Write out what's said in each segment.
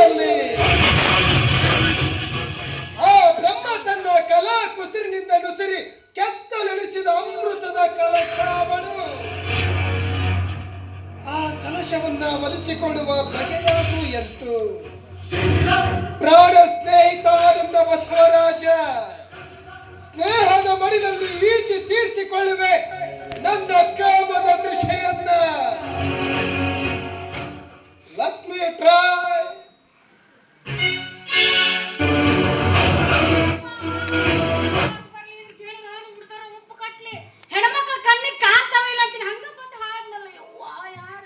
ಬರಲಿ. ಆ ಬ್ರಹ್ಮ ತನ್ನ ಕಲಾ ಕುಸಿರಿನಿಂದ ನುಸಿರಿ ಕೆತ್ತಲೆಣಿಸಿದ ಅಮೃತದ ಕಲಶವನು ಆ ಕಲಶವನ್ನ ಒಲಿಸಿಕೊಳ್ಳುವ ಬಗೆಯಾಗೂ ಎಂತು. ಪ್ರಾಣ ಸ್ನೇಹಿತ ನನ್ನ ಬಸವರಾಜ, ಸ್ನೇಹದ ಮಡಿಲಲ್ಲಿ ಈಜಿ ತೀರಿಸಿಕೊಳ್ಳುವೆ ನನ್ನ ಕಾಮದ ದೃಶ್ಯನ್ನ. ಲಕ್ಷ್ಮಿ ಟ್ರೈ. ಹೆಣ್ಮಕ್ಳ ಕಣ್ಣಿಗೆ ಕಾಣ್ತಾವಿಲ್ಲ ಅಂತೀನಿ ಹಂಗ ಬಂದು ಹಾಡ್ನಲ್ಲ. ಯವ್ವಾ ಯಾರ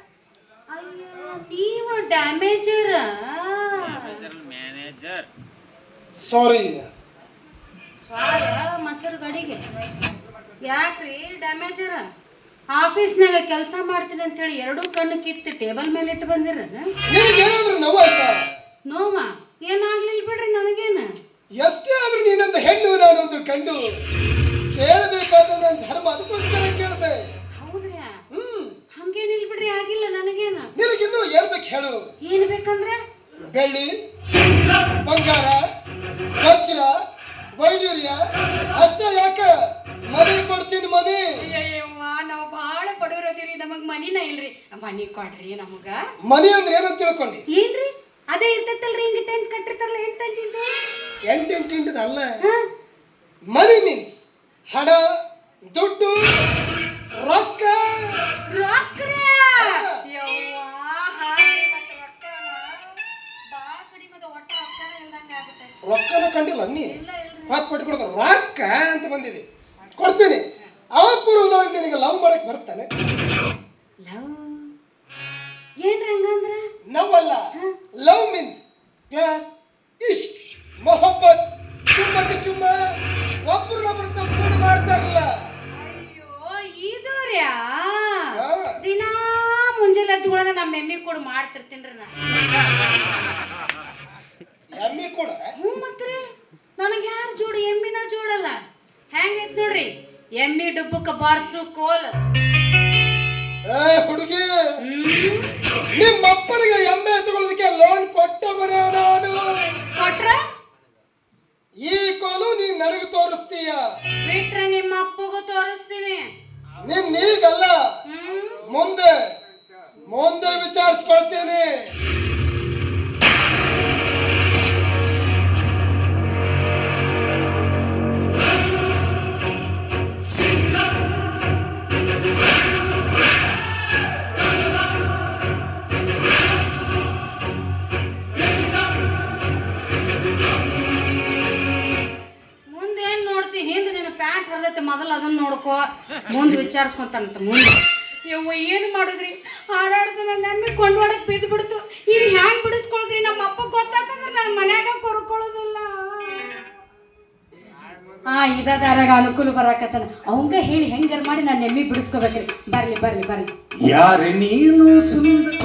ಅಯ್ಯೋ ನೀವು ಡ್ಯಾಮೇಜರ್ ಮ್ಯಾನೇಜರ್. ಸಾರಿ ಮೊಸರು ಗಡಿಗೆ ಯಾಕ್ರಿ ಡ್ಯಾಮೇಜರ? ಆಫೀಸ್ನಾಗ ಕೆಲಸ ಮಾಡ್ತೀನಿ ಅಂತೇಳಿ ಎರಡೂ ಕಣ್ಣು ಕಿತ್ತು ಟೇಬಲ್ ಮೇಲೆ ಇಟ್ಟು ಬಂದಿರ. ನಿನಗೇನಾದ್ರೂ ನೋವಾಯ್ತಾ? ನೋವಾ ಏನಾಗ್ಲಿಲ್ಲ ಬಿಡ್ರಿ ನನಗೇನು. ಎಷ್ಟೇ ಆದ್ರೂ ನೀನೊಂದು ಹೆಣ್ಣು ನಾನೊಂದು ಗಂಡು, ಕೇಳಬೇಕಾದ ನನ್ನ ಧರ್ಮ, ಅದಕ್ಕೋಸ್ಕರ ಕೇಳ್ದೆ. ಹೌದ್ರಿ? ಹಂಗೇನಿಲ್ಲ ಬಿಡ್ರಿ, ಆಗಿಲ್ಲ ನನಗೇನು. ನಿನಗಿನ್ನೂ ಏನ್ ಬೇಕು ಹೇಳು? ಏನ್ ಬೇಕಂದ್ರೆ ಬೆಳ್ಳಿ, ಬಂಗಾರ, ವಜ್ರ, ವೈಡೂರ್ಯ ಅಷ್ಟೇ ಯಾಕ? ಮನೆ ಕೊಡ್ತೀನಿ ಮನೆ. ನಾವು ಬಹಳ ಬಡವರದಿರಿ, ನಮಗ್ ಮನಿನ ಇಲ್ರಿ. ಮನಿ ಕೊಡ್ರಿ ನಮಗ. ಮನಿ ಅಂದ್ರೆ ಏನಂತ ತಿಳ್ಕೊಂಡಿ? ಏನ್ರಿ ಅದೇ ಇರ್ತೈತಲ್ರಿ, ಹಿಂಗ ಟೆಂಟ್ ಕಟ್ಟಿರ್ತಾರಲ್ಲ, ಎಂಟು ಅಂತಿದ್ದು. ಎಂಟೆಂಟು ಅಲ್ಲ. ಮನಿ ಮೀನ್ಸ್ ಹಣ, ದುಡ್ಡು, ರೊಕ್ಕ. ರೊಕ್ಕನ ಕಂಡಿಲ್ಲ ನೀ? ಹಾತ್ ಪಟ್ಟು ಕೊಡ್ತಾರ ರೊಕ್ಕ ಅಂತ ಬಂದಿದೆ, ಕೊಡ್ತೀನಿ. ಆ ಪೂರ್ವದೊಳಗೆ ನಿನಗೆ ಲವ್ ಮಾಡಕ್ ಬರ್ತಾನೆ? ಲವ್ ಏನ್ರಿ ಹಂಗಂದ್ರ? ಲವ್ ಅಲ್ಲ, ಲವ್ ಮೀನ್ಸ್ ಪ್ಯಾರ್, ಇಷ್ಕ್, ಮೊಹಬ್ಬತ್, ಚುಮ್ಮಕ್ಕೆ ಚುಮ್ಮ, ಒಬ್ಬರನ್ನೊಬ್ಬರು ತಪ್ಪಿಕೊಂಡು ಮಾಡ್ತಾರಲ್ಲ. ಅಯ್ಯೋ ಇದು ರೀ. ದಿನಾ ಮುಂಜಾನೆ ಎದ್ದುಗಳನ್ನ ನಮ್ಮ ಎಮ್ಮಿ ಕೂಡ ಮಾಡ್ತಿರ್ತೀನ್ರಿ ನಾನು. ಎಮ್ಮಿ ಕೂಡ? ಮತ್ರಿ ನನಗೆ ಯಾರು ಜೋಡಿ? ಎಮ್ಮಿನ ಜೋಡಲ್ಲ. ಹೆಂಗೈತ್ ನೋಡ್ರಿ, ಎಮ್ಮಿ ಡುಬ್ಬಕ್ಕ ಬಾರ್ಸು ಕೋಲ್. ಹುಡುಗಿ, ನಿಮ್ಮ ಅಪ್ಪನಿಗೆ ಎಮ್ಮೆ ತಗೊಳ್ಳೋದಕ್ಕೆ ಲೋನ್ ಕೊಟ್ಟ ಬರ ನಾನು. ಕೊಟ್ರ ಈ ಕೋಲು ನೀನ್ ನನಗೆ ತೋರಿಸ್ತೀಯ? ಬಿಟ್ರೆ ನಿಮ್ಮ ಅಪ್ಪಗೂ ತೋರಿಸ್ತೀನಿ. ನಿನ್ ಈಗಲ್ಲ, ಮುಂದೆ ಮುಂದೆ ವಿಚಾರಿಸ್ಕೊಳ್ತೀನಿ. ಮುಂದೇನ್ ನೋಡ್ತಿ? ಹಿಂದೆ ನಿನ್ನ ಪ್ಯಾಂಟ್ ಹರಿದೈತೆ, ಮೊದಲು ಅದನ್ನ ನೋಡ್ಕೋ, ಮುಂದೆ ವಿಚಾರಿಸ್ಕೊಂತಾನಂತ. ಮುಂದೆ ಯವ್ವ ಏನು ಮಾಡುದ್ರಿ? ಹಾಡಾಡ್ದು ನನ್ನ ಎಮ್ಮೆ ಕೊಂಡೋಡಕ್ ಬಿದ್ದು ಬಿಡ್ತು. ಇನ್ನು ಹ್ಯಾಂಗ್ ಬಿಡಿಸ್ಕೊಳದ್ರಿ? ನಮ್ಮ ಅಪ್ಪ ಗೊತ್ತಾತಂದ್ರೆ ನನ್ನ ಮನ್ಯಾಗ ಕೊರ್ಕೊಳ್ಳೋದಿಲ್ಲ. ಇದಾದಾಗ ಅನುಕೂಲ ಬರಾಕತ್ತಾನ. ಅವಂಗ ಹೇಳಿ ಹೆಂಗಾರ ಮಾಡಿ ನನ್ನ ಎಮ್ಮೆ ಬಿಡಿಸ್ಕೋಬೇಕ್ರಿ. ಬರ್ಲಿ ಬರ್ಲಿ ಬರ್ಲಿ. ಯಾರೇ ನೀನು ಸುಂದರ